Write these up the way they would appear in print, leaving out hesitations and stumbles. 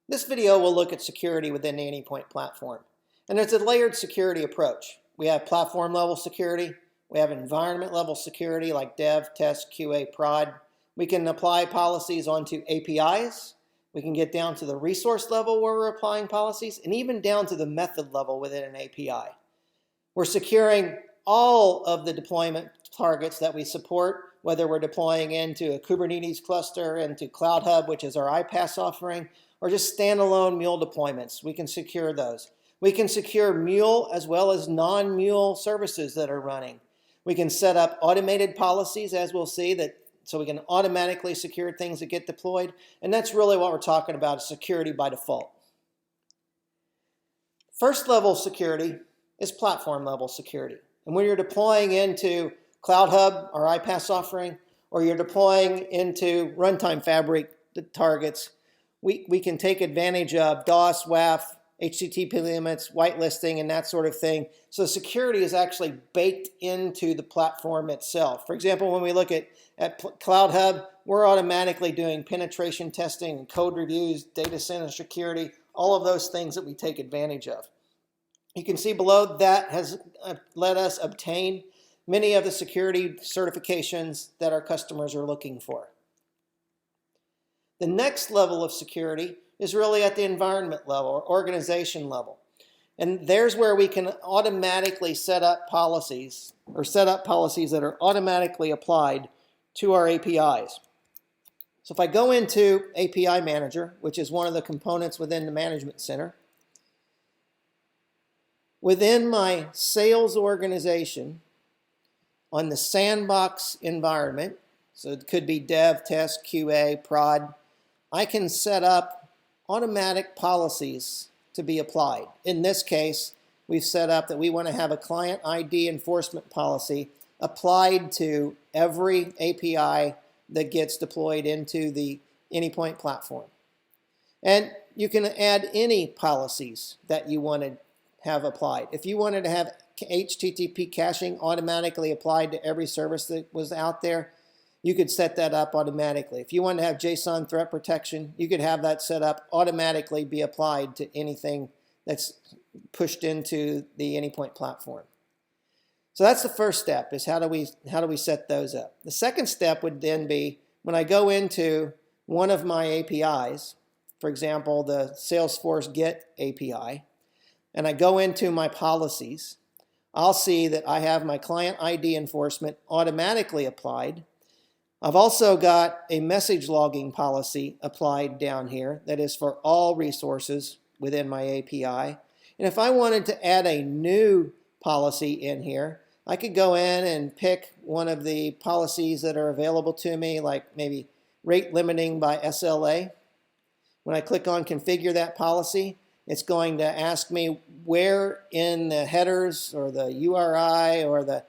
This video will look at security within the Anypoint platform. And it's a layered security approach. We have platform level security. We have environment level security like dev, test, QA, prod. We can apply policies onto APIs. We can get down to the resource level where we're applying policies, and even down to the method level within an API. We're securing all of the deployment targets that we support, whether we're deploying into a Kubernetes cluster, into Cloud Hub, which is our iPaaS offering, or just standalone Mule deployments. We can secure those. We can secure Mule as well as non-Mule services that are running. We can set up automated policies, as we'll see, so we can automatically secure things that get deployed. And that's really what we're talking about, is security by default. First level security is platform level security. And when you're deploying into Cloud Hub, our iPaaS offering, or you're deploying into Runtime Fabric targets, we can take advantage of DOS, WAF, HTTP limits, whitelisting, and that sort of thing. So security is actually baked into the platform itself. For example, when we look at Cloud Hub, we're automatically doing penetration testing, code reviews, data center security, all of those things that we take advantage of. You can see below that has let us obtain many of the security certifications that our customers are looking for. The next level of security is really at the environment level or organization level. And there's where we can automatically set up policies, or set up policies that are automatically applied to our APIs. So if I go into API Manager, which is one of the components within the Management Center, within my sales organization, on the sandbox environment, so it could be dev, test, QA, prod, I can set up automatic policies to be applied. In this case, we've set up that we want to have a client ID enforcement policy applied to every API that gets deployed into the Anypoint platform. And you can add any policies that you want to have applied. If you wanted to have HTTP caching automatically applied to every service that was out there, you could set that up automatically. If you want to have JSON threat protection, you could have that set up automatically be applied to anything that's pushed into the Anypoint platform. So that's the first step, is how do we set those up? The second step would then be when I go into one of my APIs, for example, the Salesforce Get API, and I go into my policies, I'll see that I have my client ID enforcement automatically applied. I've also got a message logging policy applied down here that is for all resources within my API. And if I wanted to add a new policy in here, I could go in and pick one of the policies that are available to me, like maybe rate limiting by SLA. When I click on configure that policy, it's going to ask me where in the headers or the URI or the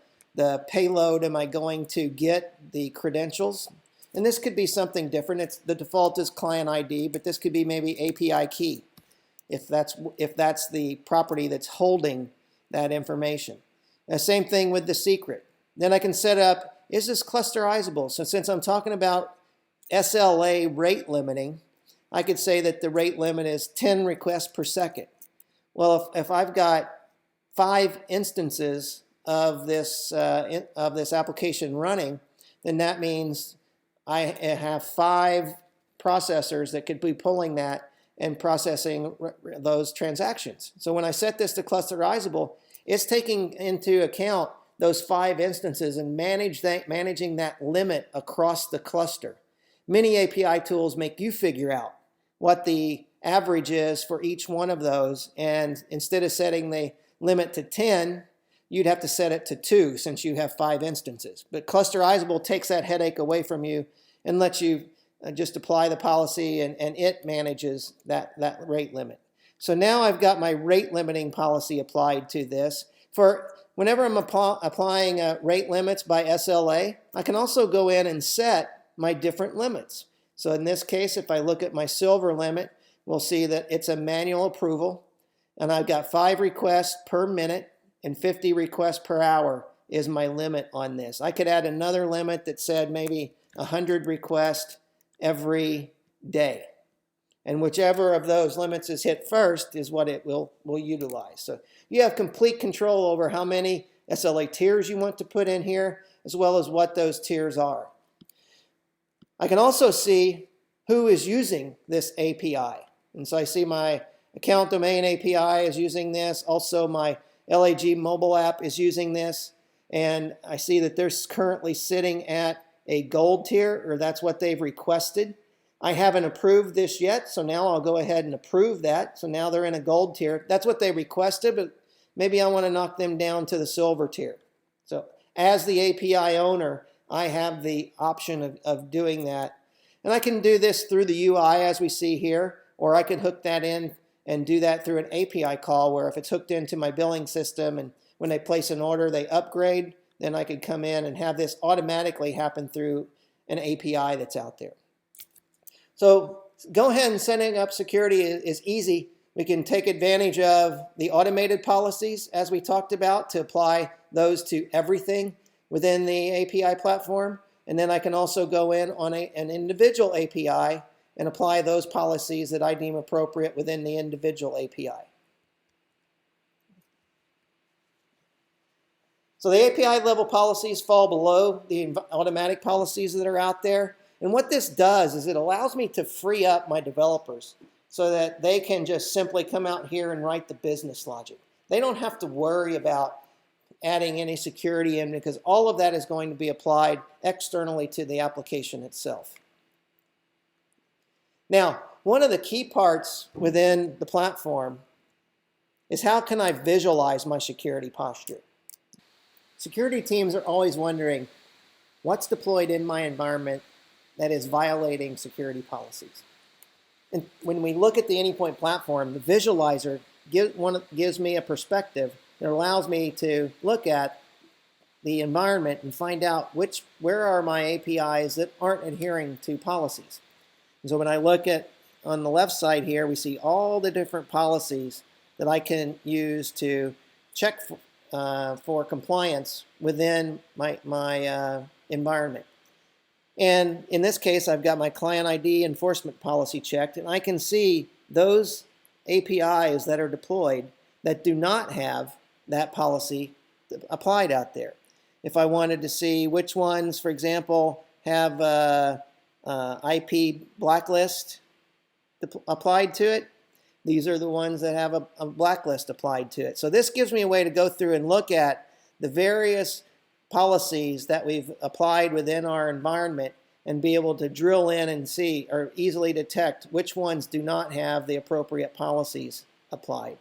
payload am I going to get the credentials. And this could be something different. The default is client ID, but this could be maybe API key if that's the property that's holding that information. The same thing with the secret. Then I can set up, is this clusterizable? So since I'm talking about SLA rate limiting, I could say that the rate limit is 10 requests per second. Well, if I've got 5 instances of this application running, then that means I have 5 processors that could be pulling that and processing those transactions. So when I set this to clusterizable, it's taking into account those 5 instances and managing that limit across the cluster. Many API tools make you figure out what the average is for each one of those, and instead of setting the limit to 10, you'd have to set it to 2 since you have 5 instances. But clusterizable takes that headache away from you and lets you just apply the policy, and it manages that rate limit. So now I've got my rate limiting policy applied to this. For whenever I'm applying rate limits by SLA, I can also go in and set my different limits. So in this case, if I look at my silver limit, we'll see that it's a manual approval, and I've got 5 requests per minute and 50 requests per hour is my limit on this. I could add another limit that said maybe 100 requests every day. And whichever of those limits is hit first is what it will utilize. So you have complete control over how many SLA tiers you want to put in here, as well as what those tiers are. I can also see who is using this API. And so I see my account domain API is using this. Also, my LAG mobile app is using this. And I see that they're currently sitting at a gold tier, or that's what they've requested. I haven't approved this yet, so now I'll go ahead and approve that. So now they're in a gold tier. That's what they requested, but maybe I want to knock them down to the silver tier. So as the API owner, I have the option of doing that. And I can do this through the UI as we see here, or I could hook that in and do that through an API call where if it's hooked into my billing system and when they place an order, they upgrade, then I could come in and have this automatically happen through an API that's out there. So go ahead and setting up security is easy. We can take advantage of the automated policies as we talked about to apply those to everything within the API platform. And then I can also go in on an individual API and apply those policies that I deem appropriate within the individual API. So the API level policies fall below the automatic policies that are out there. And what this does is it allows me to free up my developers so that they can just simply come out here and write the business logic. They don't have to worry about adding any security in because all of that is going to be applied externally to the application itself. Now, one of the key parts within the platform is how can I visualize my security posture? Security teams are always wondering what's deployed in my environment that is violating security policies. And when we look at the Anypoint platform, the visualizer gives me a perspective that allows me to look at the environment and find out where are my APIs that aren't adhering to policies. And so when I look at on the left side here, we see all the different policies that I can use to check for compliance within my environment. And in this case, I've got my client ID enforcement policy checked, and I can see those APIs that are deployed that do not have that policy applied out there. If I wanted to see which ones, for example, have IP blacklist applied to it, these are the ones that have a blacklist applied to it. So this gives me a way to go through and look at the various policies that we've applied within our environment and be able to drill in and see or easily detect which ones do not have the appropriate policies applied.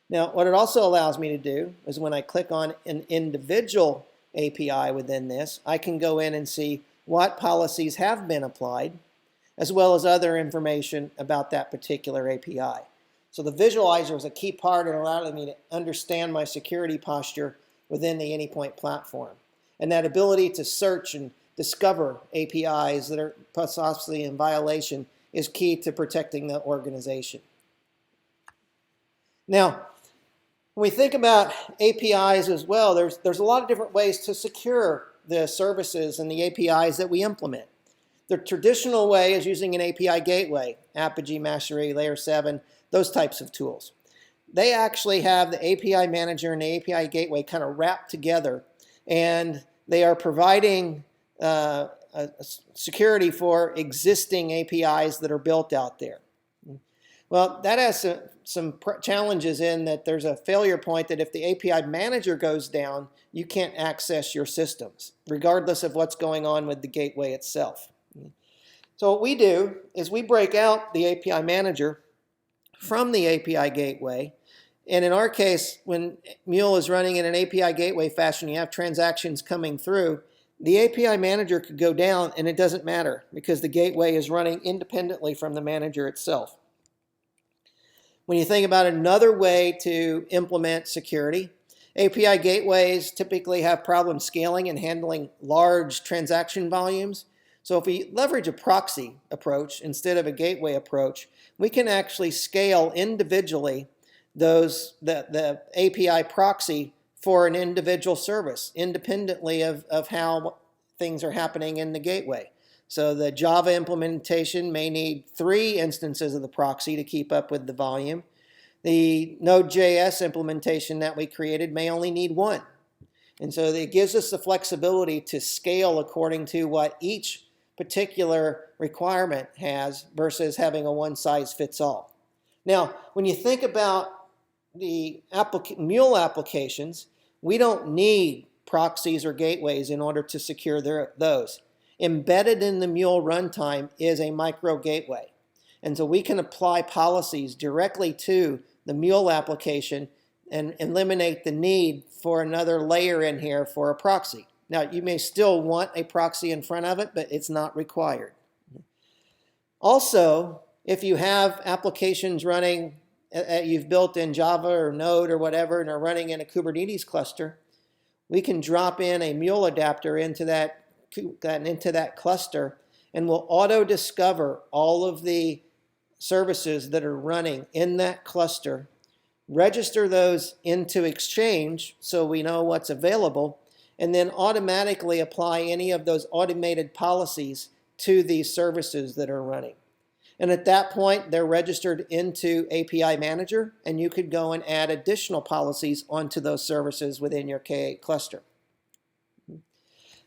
Now, what it also allows me to do is when I click on an individual API within this, I can go in and see what policies have been applied, as well as other information about that particular API. So the visualizer is a key part in allowing me to understand my security posture within the Anypoint platform. And that ability to search and discover APIs that are possibly in violation is key to protecting the organization. Now, when we think about APIs as well, there's a lot of different ways to secure the services and the APIs that we implement. The traditional way is using an API gateway, Apogee, Mastery, Layer 7, those types of tools. They actually have the API manager and the API gateway kind of wrapped together, and they are providing security for existing APIs that are built out there. Well, that has some challenges in that there's a failure point that if the API manager goes down, you can't access your systems, regardless of what's going on with the gateway itself. So what we do is we break out the API manager from the API gateway. And in our case, when Mule is running in an API gateway fashion, you have transactions coming through, the API manager could go down and it doesn't matter because the gateway is running independently from the manager itself. When you think about another way to implement security, API gateways typically have problems scaling and handling large transaction volumes. So if we leverage a proxy approach instead of a gateway approach, we can actually scale individually the API proxy for an individual service independently of how things are happening in the gateway. So the Java implementation may need 3 instances of the proxy to keep up with the volume. The Node.js implementation that we created may only need 1. And so it gives us the flexibility to scale according to what each particular requirement has versus having a one-size-fits-all. Now, when you think about the Mule applications, we don't need proxies or gateways in order to secure those. Embedded in the Mule runtime is a micro gateway. And so we can apply policies directly to the Mule application and eliminate the need for another layer in here for a proxy. Now, you may still want a proxy in front of it, but it's not required. Also, if you have applications running, you've built in Java or Node or whatever, and are running in a Kubernetes cluster, we can drop in a Mule adapter into that cluster, and we'll auto-discover all of the services that are running in that cluster, register those into Exchange so we know what's available, and then automatically apply any of those automated policies to these services that are running. And at that point, they're registered into API Manager, and you could go and add additional policies onto those services within your K8 cluster.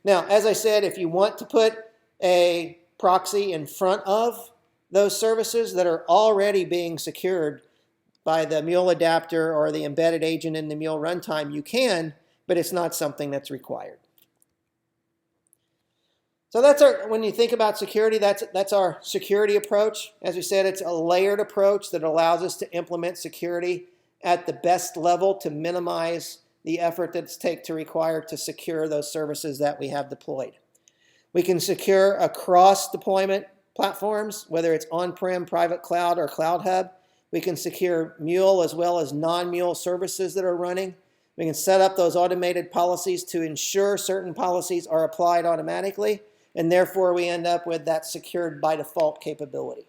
Now, as I said, if you want to put a proxy in front of those services that are already being secured by the Mule adapter or the embedded agent in the Mule runtime, you can, but it's not something that's required. So that's when you think about security, that's our security approach. As we said, it's a layered approach that allows us to implement security at the best level to minimize the effort that's required to secure those services that we have deployed. We can secure across deployment platforms, whether it's on-prem, private cloud, or Cloud Hub. We can secure Mule as well as non-Mule services that are running. We can set up those automated policies to ensure certain policies are applied automatically, and therefore we end up with that secured by default capability.